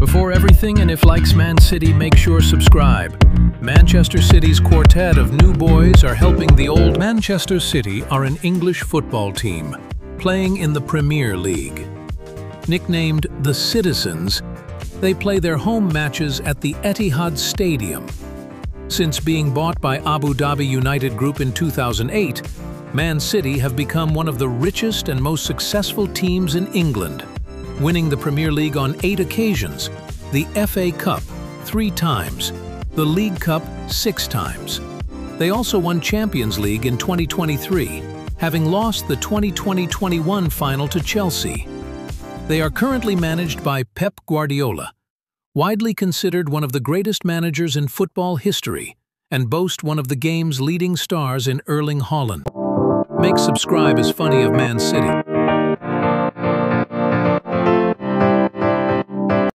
Before everything, and if likes Man City, make sure subscribe. Manchester City's quartet of new boys are helping the old. Manchester City are an English football team playing in the Premier League. Nicknamed the Citizens, they play their home matches at the Etihad Stadium. Since being bought by Abu Dhabi United Group in 2008, Man City have become one of the richest and most successful teams in England, winning the Premier League on 8 occasions, the FA Cup 3 times, the League Cup 6 times. They also won Champions League in 2023, having lost the 2020-21 final to Chelsea. They are currently managed by Pep Guardiola, widely considered one of the greatest managers in football history, and boast one of the game's leading stars in Erling Haaland. Make subscribe as funny of Man City.